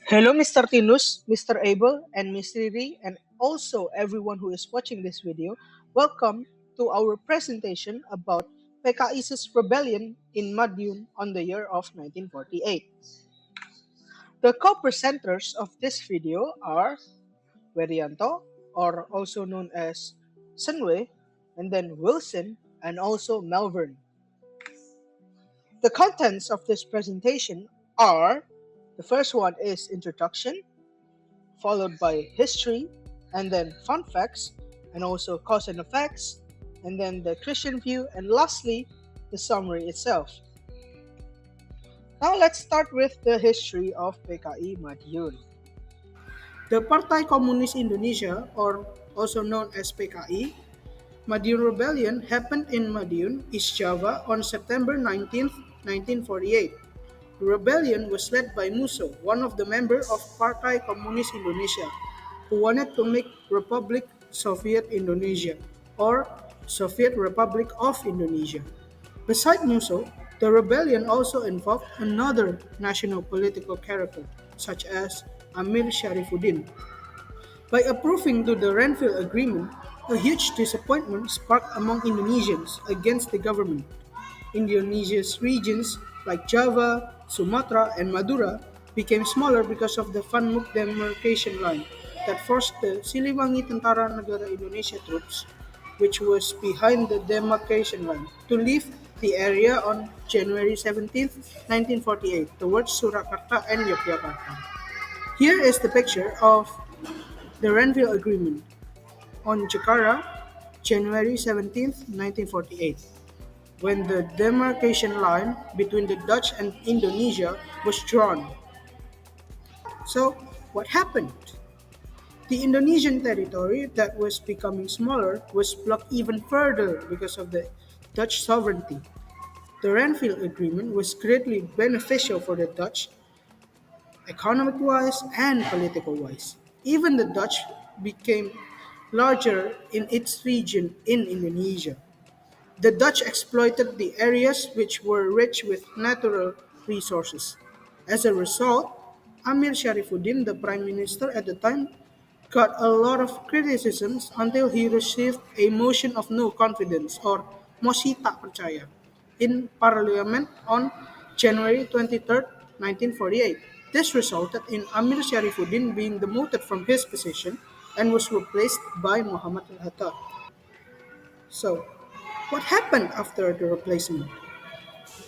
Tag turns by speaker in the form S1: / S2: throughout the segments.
S1: Hello, Mr. Tinus, Mr. Abel, and Miss Riri, and also everyone who is watching this video. Welcome to our presentation about PKI's rebellion in Madiun on the year of 1948. The co-presenters of this video are Werianto, or also known as Sunway, and then Wilson, and also Melvern. The contents of this presentation are: the first one is introduction, followed by history, and then fun facts, and also cause and effects, and then the Christian view, and lastly, the summary itself. Now let's start with the history of PKI Madiun. The Partai Komunis Indonesia, or also known as PKI, Madiun Rebellion happened in Madiun, East Java on September 19th, 1948. The rebellion was led by Musso, one of the members of Partai Komunis Indonesia, who wanted to make Republic Soviet Indonesia, or Soviet Republic of Indonesia. Beside Musso, the rebellion also involved another national political character, such as Amir Sharifuddin. By approving to the Renville Agreement, a huge disappointment sparked among Indonesians against the government. Indonesia's regions like Java, Sumatra, and Madura became smaller because of the Fanmuk demarcation line that forced the Siliwangi Tentara Negara Indonesia troops, which was behind the demarcation line, to leave the area on January 17, 1948, towards Surakarta and Yogyakarta. Here is the picture of the Renville Agreement on Jakarta, January 17, 1948, when the demarcation line between the Dutch and Indonesia was drawn. So, what happened? The Indonesian territory that was becoming smaller was blocked even further because of the Dutch sovereignty. The Renville Agreement was greatly beneficial for the Dutch, economic-wise and political-wise. Even the Dutch became larger in its region in Indonesia. The Dutch exploited the areas which were rich with natural resources. As a result, Amir Sharifuddin, the prime minister at the time, got a lot of criticisms until he received a motion of no confidence, or mosi tak percaya, in parliament on January 23, 1948. This resulted in Amir Sharifuddin being demoted from his position and was replaced by Muhammad Hatta. So, what happened after the replacement?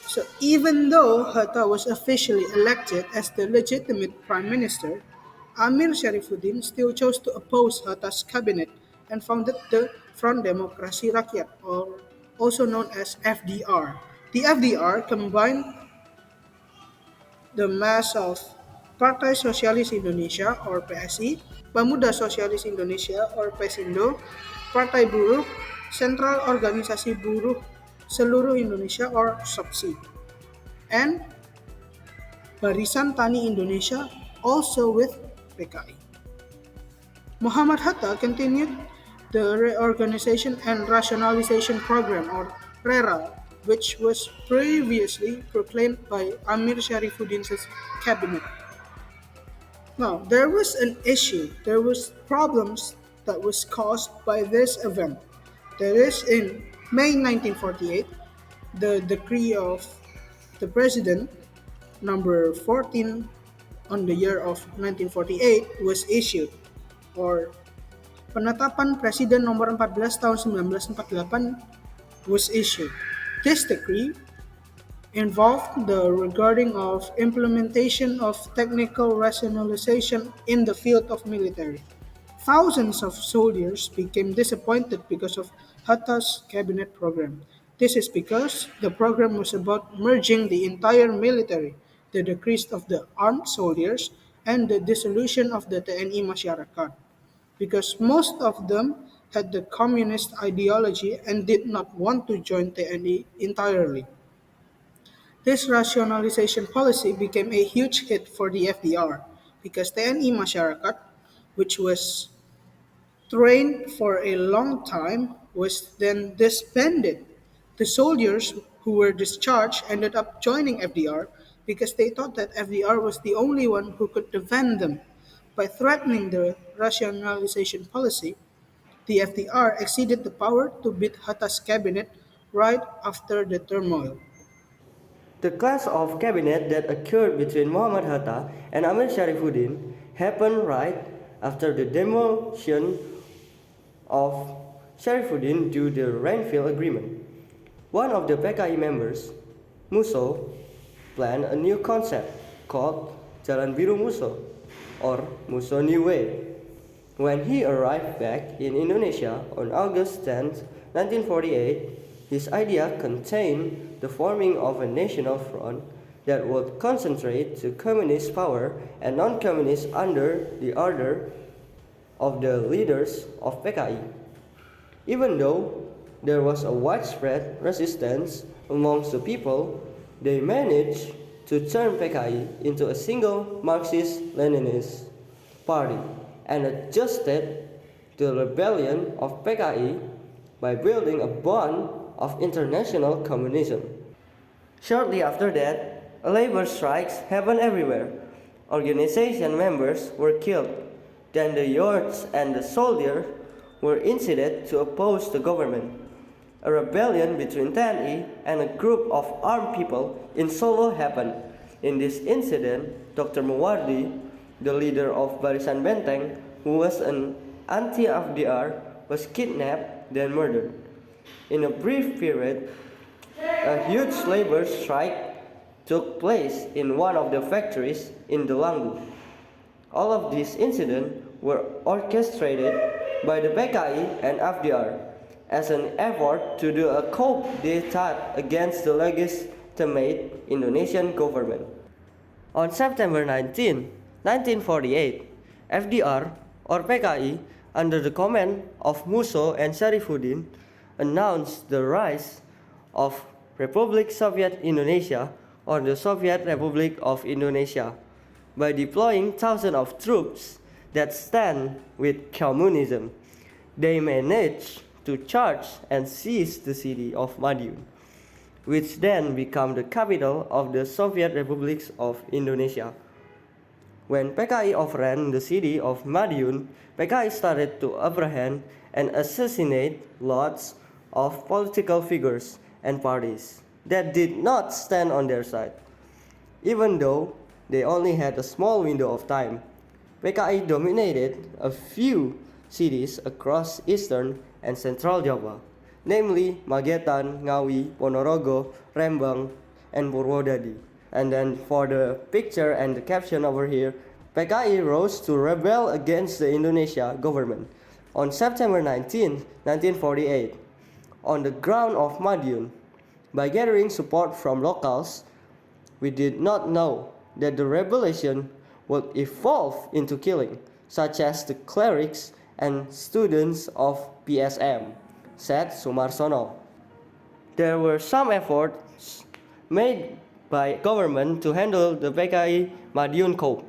S1: So, even though Hatta was officially elected as the legitimate prime minister, Amir Sharifuddin still chose to oppose Hatta's cabinet and founded the Front Demokrasi Rakyat, or also known as FDR. The FDR combined the mass of Partai Sosialis Indonesia, or PSI, Pemuda Sosialis Indonesia, or PESINDO, Partai Buruh, Sentral Organisasi Buruh Seluruh Indonesia, or SOPSI, and Barisan Tani Indonesia, also with PKI. Muhammad Hatta continued the Reorganization and Rationalization Program, or RERA, which was previously proclaimed by Amir Sharifuddin's cabinet. Now, there was an issue, there was problems that was caused by this event. That is, in May 1948, the decree of the president, number 14 on the year of 1948, was issued, or penetapan Presiden nomor 14 tahun 1948 was issued. This decree involved the regarding of implementation of technical rationalization in the field of military. Thousands of soldiers became disappointed because of Hatta's cabinet program. This is because the program was about merging the entire military, the decrease of the armed soldiers, and the dissolution of the TNI Masyarakat, because most of them had the communist ideology and did not want to join TNI entirely. This rationalization policy became a huge hit for the FDR because TNI Masyarakat, which was trained for a long time, was then disbanded. The soldiers who were discharged ended up joining FDR because they thought that FDR was the only one who could defend them. By threatening the rationalization policy, the FDR exceeded the power to beat Hatta's cabinet right after the turmoil.
S2: The clash of cabinet that occurred between Muhammad Hatta and Amir Sharifuddin happened right after the demolition of Sharifuddin due to the Rainfield Agreement. One of the PKI members, Musso, planned a new concept called Jalan Biru Musso or Musso New Way. When he arrived back in Indonesia on August 10, 1948, his idea contained the forming of a national front that would concentrate to communist power and non-communists under the order of the leaders of PKI. Even though there was a widespread resistance amongst the people, they managed to turn PKI into a single Marxist-Leninist party and adjusted the rebellion of PKI by building a bond of international communism. Shortly after that, labor strikes happened everywhere. Organization members were killed. Then the youths and the soldiers were incited to oppose the government. A rebellion between TNI and a group of armed people in Solo happened. In this incident, Dr. Muwardi, the leader of Barisan Benteng, who was an anti-FDR, was kidnapped then murdered. In a brief period, a huge labor strike took place in one of the factories in Delanggu. All of these incidents were orchestrated by the PKI and FDR as an effort to do a coup d'etat against the legitimate Indonesian government. On September 19, 1948, FDR or PKI under the command of Musso and Sharifuddin announced the rise of Republik Soviet Indonesia or the Soviet Republic of Indonesia by deploying thousands of troops that stand with communism. They managed to charge and seize the city of Madiun, which then became the capital of the Soviet Republics of Indonesia. When PKI overran the city of Madiun, PKI started to apprehend and assassinate lots of political figures and parties that did not stand on their side. Even though they only had a small window of time, PKI dominated a few cities across eastern and central Java, namely Magetan, Ngawi, Ponorogo, Rembang, and Purwodadi. And then for the picture and the caption over here, PKI rose to rebel against the Indonesia government on September 19, 1948, on the ground of Madiun. By gathering support from locals, we did not know that the rebellion would evolve into killing, such as the clerics and students of PSM, said Sumarsono. There were some efforts made by government to handle the PKI Madiun coup.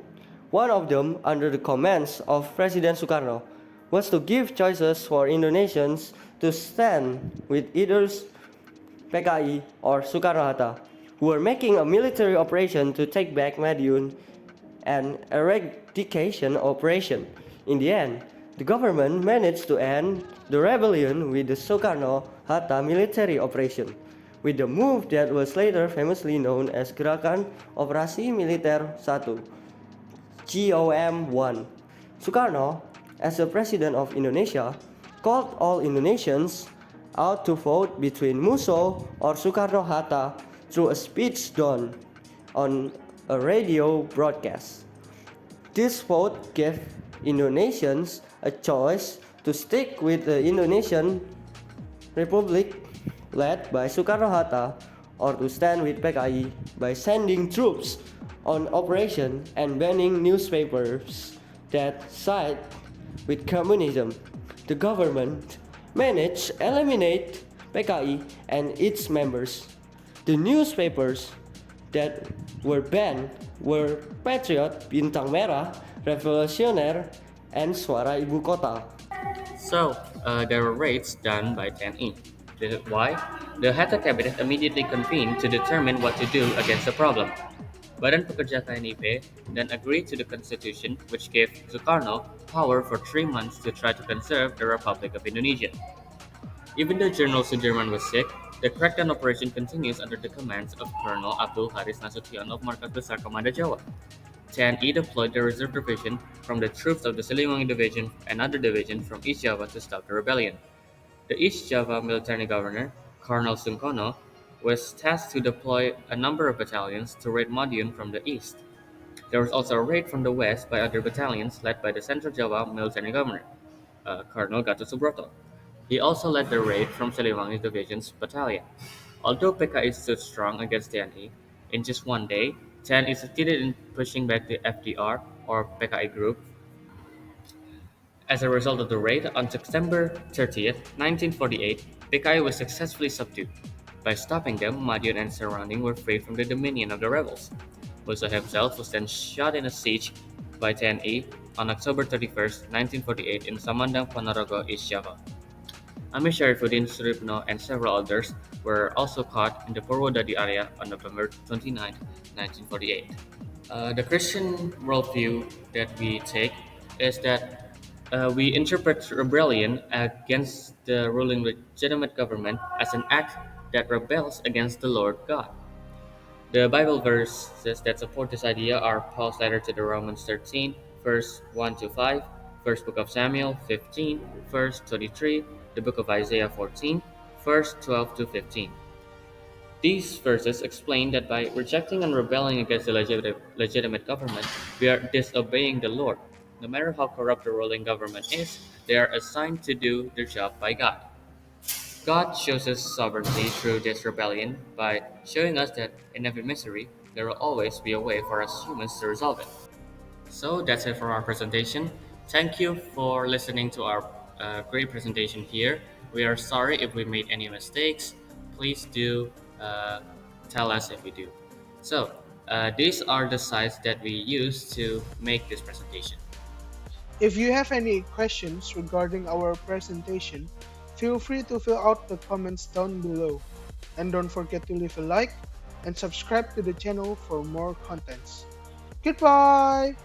S2: One of them, under the commands of President Sukarno, was to give choices for Indonesians to stand with either PKI or Soekarno-Hatta, who were making a military operation to take back Madiun, an eradication operation. In the end, the government managed to end the rebellion with the Soekarno-Hatta military operation, with the move that was later famously known as Gerakan Operasi Militer 1, GOM-1. Sukarno, as the president of Indonesia, called all Indonesians out to vote between Musso or Soekarno-Hatta through a speech done on a radio broadcast. This vote gave Indonesians a choice to stick with the Indonesian Republic led by Soekarno-Hatta or to stand with PKI by sending troops on operation and banning newspapers that side with communism. The government managed to eliminate PKI and its members. The newspapers that were banned were Patriot, Bintang Merah, Revolusioner, and Suara Ibu Kota.
S3: So, there were raids done by 10E. This is why the Hatta cabinet immediately convened to determine what to do against the problem. Badan Pekerja KNIP then agreed to the constitution, which gave Sukarno power for 3 months to try to conserve the Republic of Indonesia. Even though General Sudirman was sick, the crackdown operation continues under the commands of Colonel Abdul Haris Nasution of Markas Besar Komando Jawa. TNI deployed the reserve division from the troops of the Siliwangi Division and other divisions from East Java to stop the rebellion. The East Java military governor, Colonel Sungkono, was tasked to deploy a number of battalions to raid Madiun from the east. There was also a raid from the west by other battalions led by the Central Java military governor, Colonel Gatot Subroto. He also led the raid from Siliwangi Division's battalion. Although PKI stood strong against TNI, in just one day, TNI succeeded in pushing back the FDR, or PKI group. As a result of the raid, on September 30th, 1948, PKI was successfully subdued. By stopping them, Madiun and surrounding were freed from the dominion of the rebels. Musa himself was then shot in a siege by TNI on October 31st, 1948 in Samandang, Ponorogo, East Java. Amir Sharifuddin Suripno and several others were also caught in the Purwodadi area on November 29, 1948. The Christian worldview that we take is that we interpret rebellion against the ruling legitimate government as an act that rebels against the Lord God. The Bible verses that support this idea are Paul's letter to the Romans 13, verse 1 to 5, First Book of Samuel 15, verse 23, the Book of Isaiah 14, verse 12 to 15. These verses explain that by rejecting and rebelling against the legitimate government, we are disobeying the Lord. No matter how corrupt the ruling government is, they are assigned to do their job by God. God shows his sovereignty through this rebellion by showing us that in every misery, there will always be a way for us humans to resolve it. So that's it for our presentation. Thank you for listening to our great presentation here. We are sorry if we made any mistakes. Please do tell us if we do. So these are the sites that we use to make this presentation.
S1: If you have any questions regarding our presentation, feel free to fill out the comments down below. And don't forget to leave a like and subscribe to the channel for more contents. Goodbye!